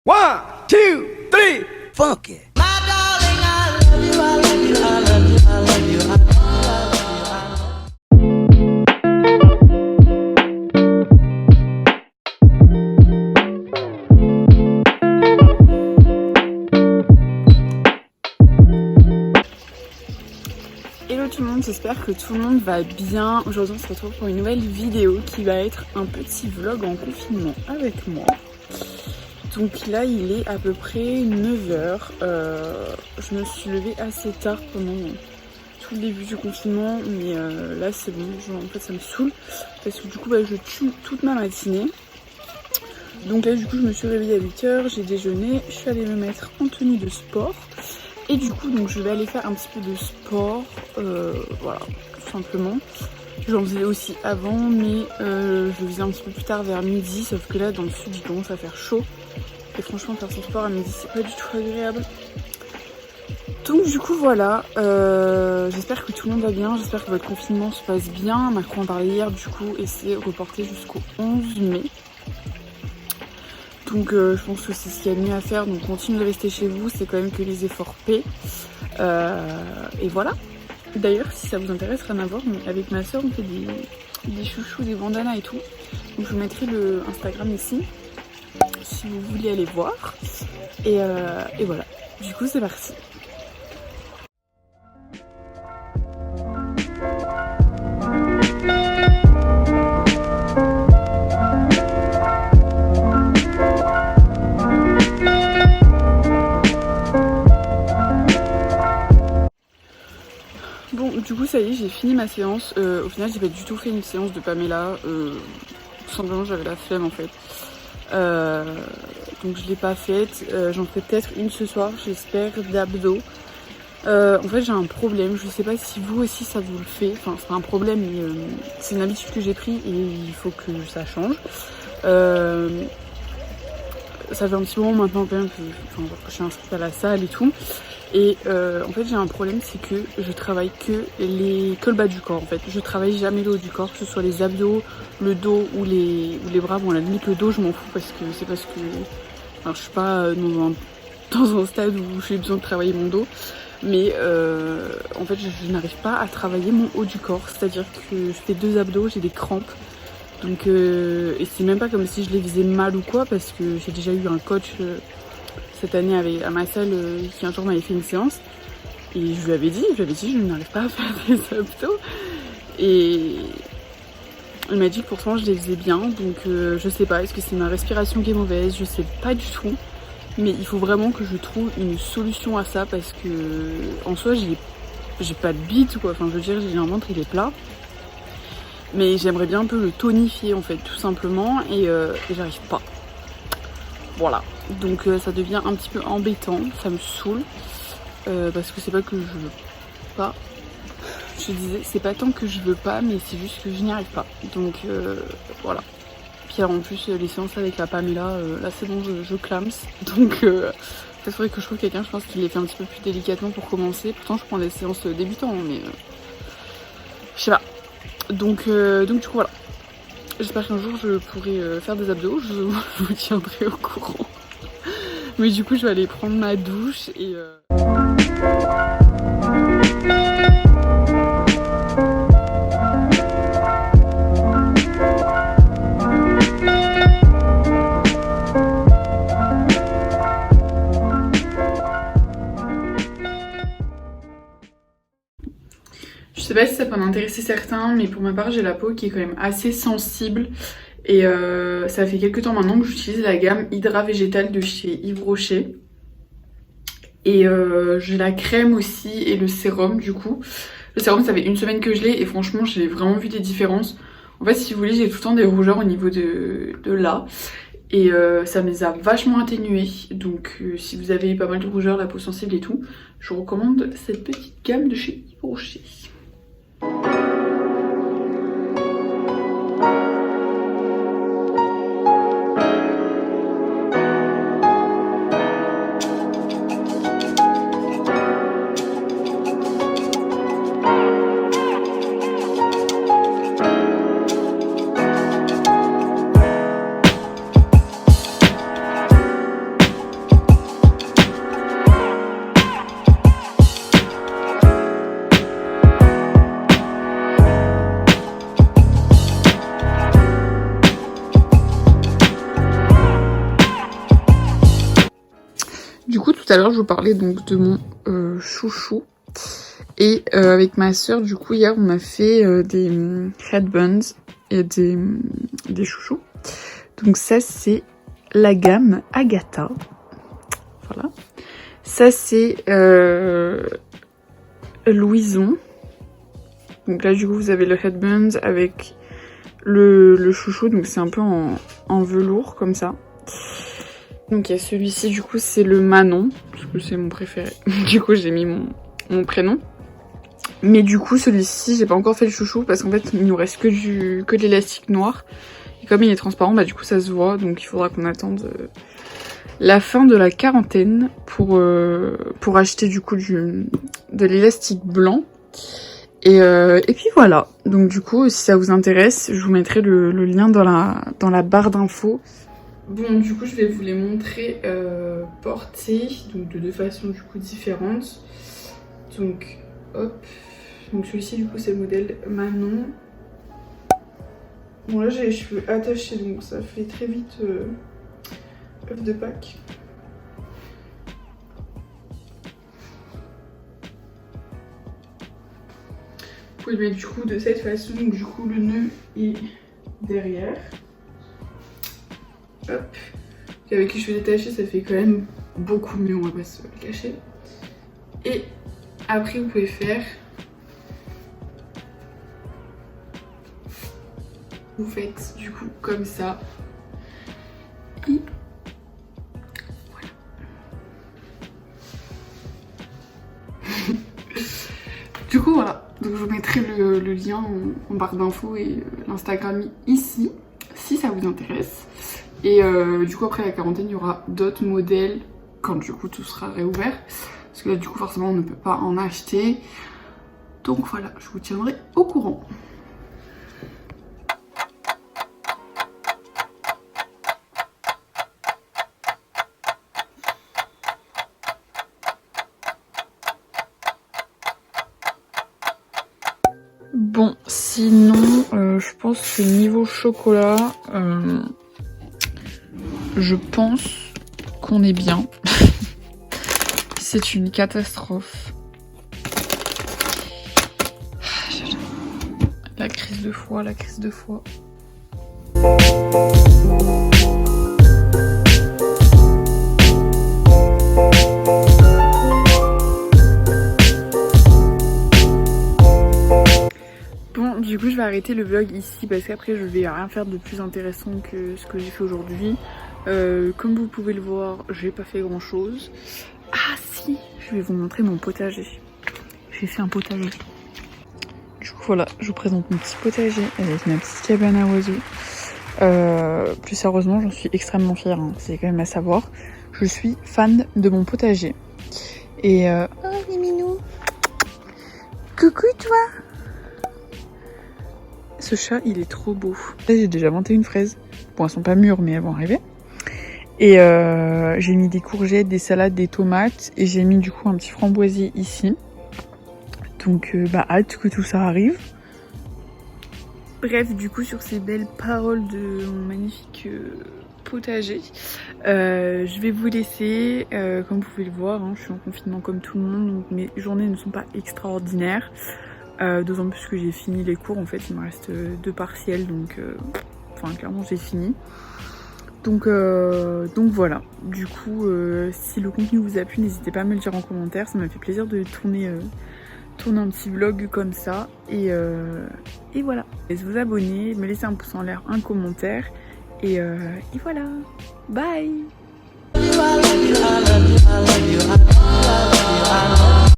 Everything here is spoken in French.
One, two, three, funky. Hello tout le monde, j'espère que tout le monde va bien. Aujourd'hui on se retrouve pour une nouvelle vidéo qui va être un petit vlog en confinement avec moi. Donc là il est à peu près 9h. Je me suis levée assez tard pendant tout le début du confinement, mais là c'est bon, en fait ça me saoule parce que du coup je tue toute ma matinée. Donc là du coup je me suis réveillée à 8h, j'ai déjeuné, je suis allée me mettre en tenue de sport. Et du coup donc je vais aller faire un petit peu de sport, voilà, tout simplement. J'en faisais aussi avant, mais je le faisais un petit peu plus tard vers midi, sauf que là dans le sud il commence à faire chaud. Et franchement faire son sport à midi c'est pas du tout agréable. Donc du coup voilà, j'espère que tout le monde va bien, j'espère que votre confinement se passe bien. Macron en parlait hier du coup et c'est reporté jusqu'au 11 mai. Donc je pense que c'est ce qu'il y a de mieux à faire, donc continuez de rester chez vous, c'est quand même que les efforts paient. Et voilà. D'ailleurs si ça vous intéresse, rien à voir, mais avec ma soeur on fait des chouchous, des bandanas et tout. Donc je vous mettrai le Instagram ici, si vous voulez aller voir. Et voilà, du coup c'est parti. Bon, du coup, ça y est, j'ai fini ma séance. Au final, j'ai pas du tout fait une séance de Pamela. Tout simplement, j'avais la flemme en fait. Donc, je l'ai pas faite. J'en ferai peut-être une ce soir, j'espère, d'abdos. En fait, j'ai un problème. Je sais pas si vous aussi ça vous le fait. Enfin, c'est pas un problème, mais c'est une habitude que j'ai pris et il faut que ça change. Ça fait un petit moment maintenant quand même que je suis inscrite à la salle et tout. Et en fait j'ai un problème, c'est que je travaille que le bas du corps en fait. Je travaille jamais le haut du corps, que ce soit les abdos, le dos ou les bras. Bon à la limite le dos je m'en fous parce que c'est parce que je suis pas dans un stade où j'ai besoin de travailler mon dos. Mais en fait je n'arrive pas à travailler mon haut du corps. C'est-à-dire que je fais 2 abdos, j'ai des crampes. Donc et c'est même pas comme si je les faisais mal ou quoi, parce que j'ai déjà eu un coach cette année à ma salle qui un jour m'avait fait une séance et je lui avais dit je n'arrive pas à faire des abdos et il m'a dit que pourtant je les faisais bien. Donc je sais pas, est-ce que c'est ma respiration qui est mauvaise, je sais pas du tout, mais il faut vraiment que je trouve une solution à ça parce que en soi j'ai pas de bite quoi, enfin je veux dire j'ai un ventre il est plat. Mais j'aimerais bien un peu le tonifier en fait tout simplement et j'arrive pas. Voilà, donc ça devient un petit peu embêtant, ça me saoule parce que c'est pas que je veux pas. Je disais c'est pas tant que je veux pas, mais c'est juste que je n'y arrive pas. Donc voilà. Puis alors, en plus les séances avec la Pamela, là c'est bon je clame. Donc il faudrait que je trouve quelqu'un, je pense qu'il les fait un petit peu plus délicatement pour commencer. Pourtant je prends des séances débutants mais je sais pas. Donc du coup voilà, j'espère qu'un jour je pourrai faire des abdos, je vous tiendrai au courant. Mais du coup je vais aller prendre ma douche et je sais pas si ça peut en intéresser certains, mais pour ma part j'ai la peau qui est quand même assez sensible. Et ça fait quelques temps maintenant que j'utilise la gamme Hydra Végétal de chez Yves Rocher. Et j'ai la crème aussi et le sérum du coup. Le sérum ça fait une semaine que je l'ai et franchement j'ai vraiment vu des différences. En fait si vous voulez j'ai tout le temps des rougeurs au niveau de là. Et ça me les a vachement atténuées. Donc si vous avez pas mal de rougeurs, la peau sensible et tout, je vous recommande cette petite gamme de chez Yves Rocher. Du coup, tout à l'heure, je vous parlais donc de mon chouchou. Et avec ma soeur, du coup, hier, on a fait des headbands et des chouchous. Donc ça, c'est la gamme Agatha. Voilà. Ça, c'est Louison. Donc là, du coup, vous avez le headband avec le chouchou. Donc c'est un peu en velours, comme ça. Donc il y a celui-ci, du coup, c'est le Manon. Parce que c'est mon préféré. Du coup, j'ai mis mon prénom. Mais du coup, celui-ci, j'ai pas encore fait le chouchou parce qu'en fait, il nous reste que de l'élastique noir. Et comme il est transparent, bah du coup, ça se voit. Donc il faudra qu'on attende la fin de la quarantaine pour acheter du coup de l'élastique blanc. Et puis voilà. Donc du coup, si ça vous intéresse, je vous mettrai le lien dans la barre d'infos. Bon, du coup, je vais vous les montrer portés, donc de deux façons du coup différentes. Donc, hop. Donc celui-ci, du coup, c'est le modèle Manon. Bon, là, j'ai les cheveux attachés, donc ça fait très vite œuf de Pâques. Vous pouvez le mettre du coup de cette façon, donc du coup, le nœud est derrière. Hop. Et avec les cheveux détachés, ça fait quand même beaucoup mieux, on va pas se le cacher. Et après, vous pouvez faire... Vous faites du coup comme ça. Et voilà. Du coup, voilà. Donc je vous mettrai le lien en barre d'infos et l'Instagram ici, si ça vous intéresse. Et du coup, après la quarantaine, il y aura d'autres modèles quand du coup tout sera réouvert. Parce que là, du coup, forcément, on ne peut pas en acheter. Donc voilà, je vous tiendrai au courant. Bon, sinon, je pense que niveau chocolat, je pense qu'on est bien. C'est une catastrophe. La crise de foie, la crise de foie. Bon, du coup, je vais arrêter le vlog ici parce qu'après, je vais rien faire de plus intéressant que ce que j'ai fait aujourd'hui. Comme vous pouvez le voir, j'ai pas fait grand chose. Ah si, je vais vous montrer mon potager. J'ai fait un potager. Du coup voilà, je vous présente mon petit potager avec ma petite cabane à oiseaux. Plus sérieusement, j'en suis extrêmement fière, hein. C'est quand même à savoir. Je suis fan de mon potager. Et oh les minous. Coucou toi. Ce chat, il est trop beau. Là, j'ai déjà 21 fraises. Bon, elles sont pas mûres, mais elles vont arriver. Et j'ai mis des courgettes, des salades, des tomates. Et j'ai mis du coup un petit framboisier ici. Donc hâte que tout ça arrive. Bref, du coup sur ces belles paroles de mon magnifique potager, je vais vous laisser. Comme vous pouvez le voir, hein, je suis en confinement comme tout le monde. Donc mes journées ne sont pas extraordinaires. D'autant plus que j'ai fini les cours. En fait, il me reste 2 partiels. Donc clairement j'ai fini. Donc voilà, du coup si le contenu vous a plu, n'hésitez pas à me le dire en commentaire, ça m'a fait plaisir de tourner un petit vlog comme ça, et voilà. Et vous abonner, me laisser un pouce en l'air, un commentaire, et voilà, bye.